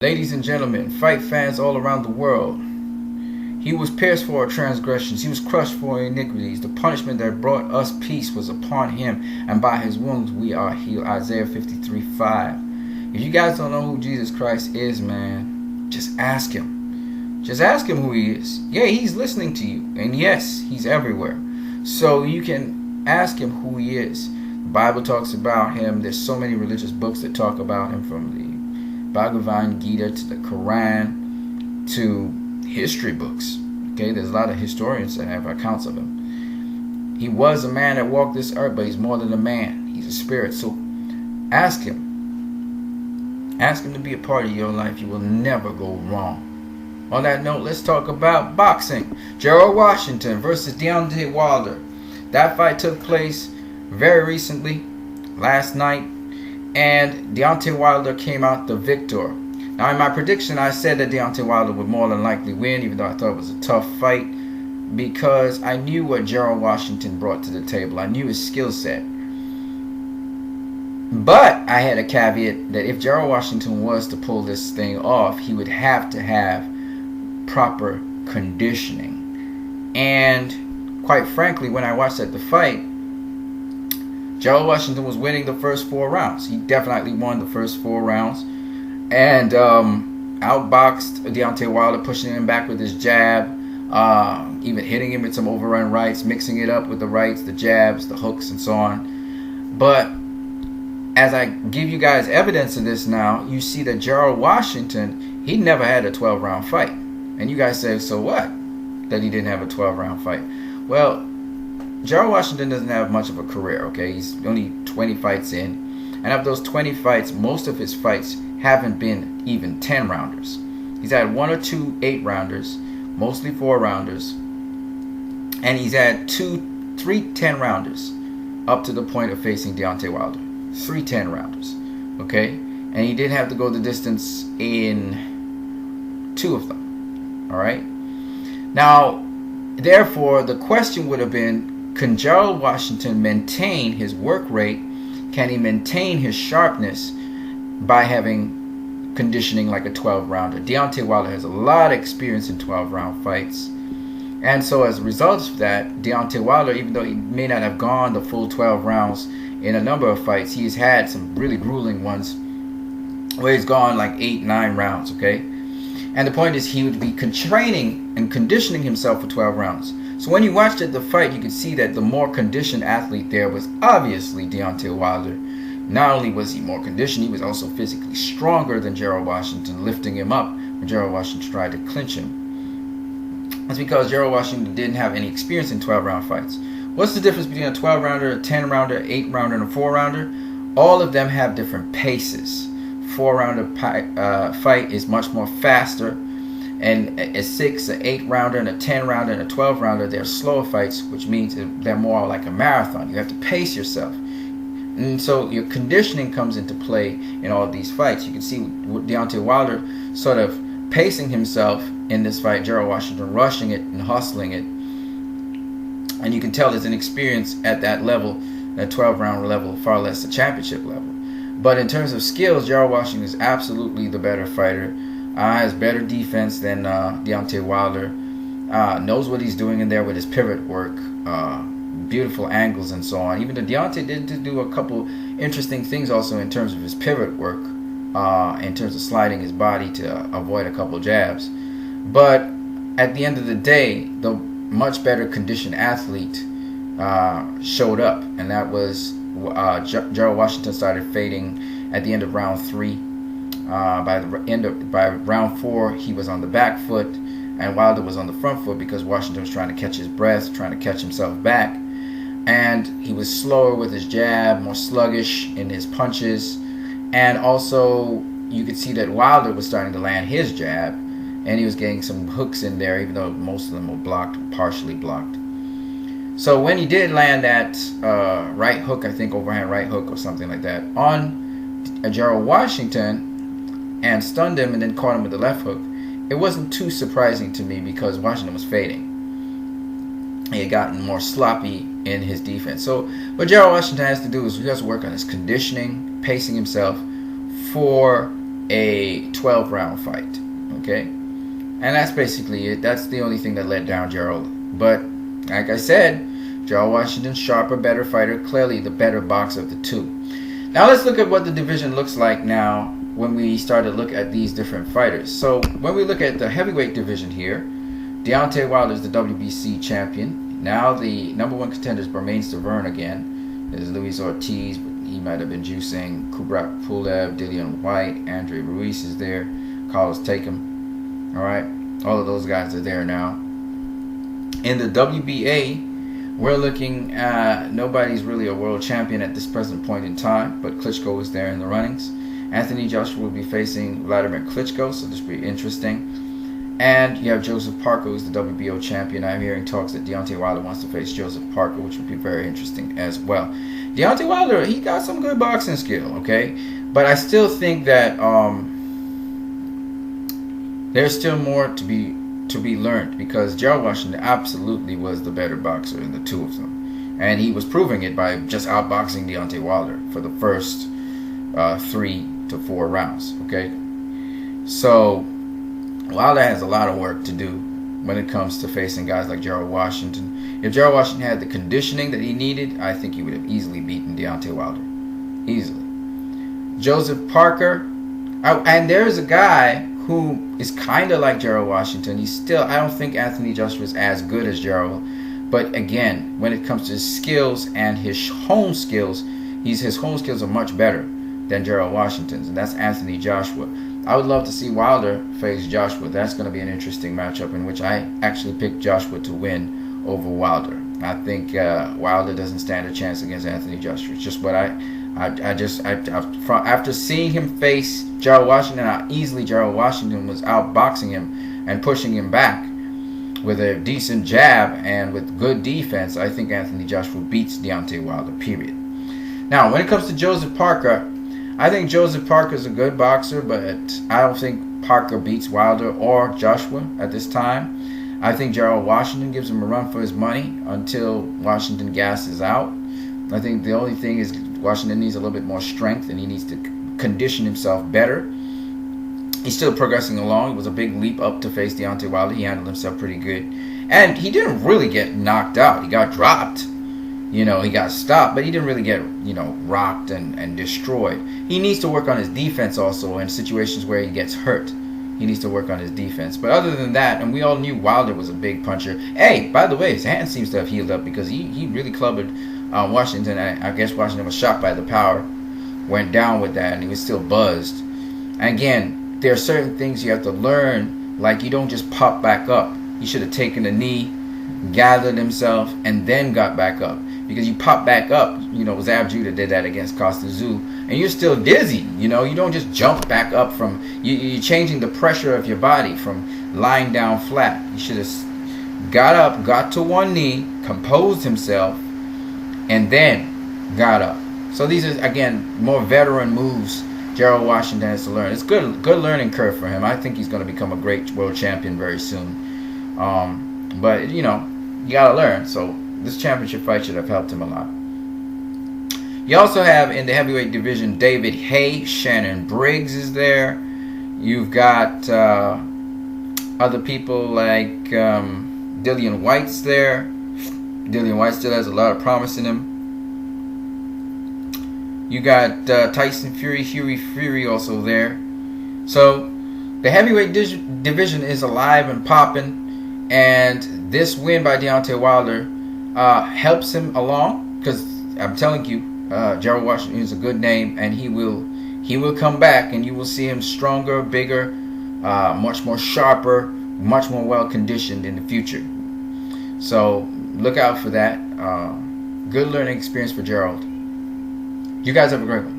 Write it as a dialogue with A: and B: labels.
A: Ladies and gentlemen, fight fans all around the world, he was pierced for our transgressions, he was crushed for our iniquities. The punishment that brought us peace was upon him, and by his wounds we are healed. Isaiah 53:5. If you guys don't know who Jesus Christ is, man, just ask him. Just ask him who he is. Yeah, he's listening to you. And yes, he's everywhere. So you can ask him who he is. The Bible talks about him. There's so many religious books that talk about him, from the Bhagavad Gita to the Quran to history books. Okay, there's a lot of historians that have accounts of him. He was a man that walked this earth, but he's more than a man. He's a spirit. So ask him. Ask him to be a part of your life. You will never go wrong. On that note, let's talk about boxing. Gerald Washington versus Deontay Wilder. That fight took place very recently, last night, and Deontay Wilder came out the victor. Now, in my prediction, I said that Deontay Wilder would more than likely win, even though I thought it was a tough fight, because I knew what Gerald Washington brought to the table. I knew his skill set. But I had a caveat that if Gerald Washington was to pull this thing off, he would have to have proper conditioning. And quite frankly, when I watched the fight, Gerald Washington was winning the first 4 rounds. He definitely won the first 4 rounds. And outboxed Deontay Wilder, pushing him back with his jab, even hitting him with some overrun rights, mixing it up with the rights, the jabs, the hooks, and so on. But as I give you guys evidence of this now, you see that Gerald Washington, he never had a 12-round fight. And you guys say, so what? That he didn't have a 12-round fight. Well, Gerald Washington doesn't have much of a career, okay? He's only 20 fights in. And of those 20 fights, most of his fights haven't been even 10-rounders. He's had 1 or 2 8-rounders, mostly 4-rounders. And he's had 3 10-rounders up to the point of facing Deontay Wilder. 3 10-rounders, okay? And he did have to go the distance in 2 of them, all right? Now, therefore, the question would have been, can Gerald Washington maintain his work rate? Can he maintain his sharpness by having conditioning like a 12-rounder? Deontay Wilder has a lot of experience in 12-round fights. And so as a result of that, Deontay Wilder, even though he may not have gone the full 12 rounds in a number of fights, he's had some really grueling ones where he's gone like 8, 9 rounds, okay? And the point is, he would be training and conditioning himself for 12 rounds. So when you watched the fight, you could see that the more conditioned athlete there was obviously Deontay Wilder. Not only was he more conditioned, he was also physically stronger than Gerald Washington, lifting him up when Gerald Washington tried to clinch him. That's because Gerald Washington didn't have any experience in 12-round fights. What's the difference between a 12-rounder, a 10-rounder, 8-rounder, and a 4-rounder? All of them have different paces. 4-rounder fight is much more faster, and a 6, an 8-rounder, and a 10-rounder, and a 12-rounder, they're slower fights, which means they're more like a marathon. You have to pace yourself. And so your conditioning comes into play in all of these fights. You can see Deontay Wilder sort of pacing himself in this fight, Gerald Washington rushing it and hustling it. And you can tell there's an experience at that level, that 12-round level, far less the championship level. But in terms of skills, Gerald Washington is absolutely the better fighter. Has better defense than Deontay Wilder. Knows what he's doing in there with his pivot work. Beautiful angles and so on. Even though Deontay did do a couple interesting things also in terms of his pivot work, in terms of sliding his body to avoid a couple jabs. But at the end of the day, the much better conditioned athlete showed up, and that was Gerald Washington started fading at the end of round 3. By round 4, he was on the back foot, and Wilder was on the front foot because Washington was trying to catch his breath, trying to catch himself back. And he was slower with his jab, more sluggish in his punches. And also, you could see that Wilder was starting to land his jab, and he was getting some hooks in there, even though most of them were blocked, partially blocked. So when he did land that right hook, I think overhand right hook or something like that, on Gerald Washington, and stunned him and then caught him with the left hook, it wasn't too surprising to me because Washington was fading. He had gotten more sloppy in his defense. So what Gerald Washington has to do is he has to work on his conditioning, pacing himself for a 12-round fight. Okay, and that's basically it. That's the only thing that let down Gerald. But like I said, Gerald Washington, sharper, better fighter, clearly the better boxer of the two. Now let's look at what the division looks like now when we start to look at these different fighters. So when we look at the heavyweight division here, Deontay Wilder is the WBC champion. Now the number one contender is Bermane Stiverne again. There's Luis Ortiz, but he might have been juicing. Kubrat Pulev, Dillian White, Andre Ruiz is there. Carlos Takem. All right, all of those guys are there now. In the WBA, we're looking at nobody's really a world champion at this present point in time, but Klitschko is there in the runnings. Anthony Joshua will be facing Vladimir Klitschko, so this will be interesting. And you have Joseph Parker, who's the WBO champion. I'm hearing talks that Deontay Wilder wants to face Joseph Parker, which would be very interesting as well. Deontay Wilder, he got some good boxing skill, okay? But I still think that there's still more to be learned, because Gerald Washington absolutely was the better boxer in the two of them. And he was proving it by just outboxing Deontay Wilder for the first 3 to 4 rounds, okay? So Wilder has a lot of work to do when it comes to facing guys like Gerald Washington. If Gerald Washington had the conditioning that he needed, I think he would have easily beaten Deontay Wilder. Easily. Joseph Parker, and there's a guy who is kind of like Gerald Washington. He's still, I don't think Anthony Joshua is as good as Gerald. But again, when it comes to his skills and his home skills, his home skills are much better than Gerald Washington's, and that's Anthony Joshua. I would love to see Wilder face Joshua. That's going to be an interesting matchup in which I actually picked Joshua to win over Wilder. I think Wilder doesn't stand a chance against Anthony Joshua. It's just what after seeing him face Gerald Washington, how easily Gerald Washington was outboxing him and pushing him back with a decent jab and with good defense, I think Anthony Joshua beats Deontay Wilder, period. Now, when it comes to Joseph Parker, I think Joseph Parker is a good boxer, but I don't think Parker beats Wilder or Joshua at this time. I think Gerald Washington gives him a run for his money until Washington gasses out. I think the only thing is Washington needs a little bit more strength, and he needs to condition himself better. He's still progressing along. It was a big leap up to face Deontay Wilder. He handled himself pretty good. And he didn't really get knocked out. He got dropped. He got stopped, but he didn't really get, rocked and destroyed. He needs to work on his defense also in situations where he gets hurt. He needs to work on his defense. But other than that, and we all knew Wilder was a big puncher. Hey, by the way, his hand seems to have healed up because he really clubbered Washington. I guess Washington was shocked by the power, went down with that, and he was still buzzed. And again, there are certain things you have to learn, like you don't just pop back up. He should have taken a knee, gathered himself, and then got back up. Because you pop back up, Zab Judah did that against Costa Zoo, and you're still dizzy. You don't just jump back up from, you're changing the pressure of your body from lying down flat. You should have got up, got to one knee, composed himself, and then got up. So these are, again, more veteran moves Gerald Washington has to learn. It's good learning curve for him. I think he's going to become a great world champion very soon. But, you got to learn. So this championship fight should have helped him a lot. You also have in the heavyweight division David Haye, Shannon Briggs is there. You've got other people like Dillian White's there. Dillian White still has a lot of promise in him. You got Tyson Fury also there. So the heavyweight division is alive and popping, and this win by Deontay Wilder helps him along, because I'm telling you, Gerald Washington is a good name, and he will come back, and you will see him stronger, bigger, much more sharper, much more well conditioned in the future. So look out for that. Good learning experience for Gerald. You guys have a great one.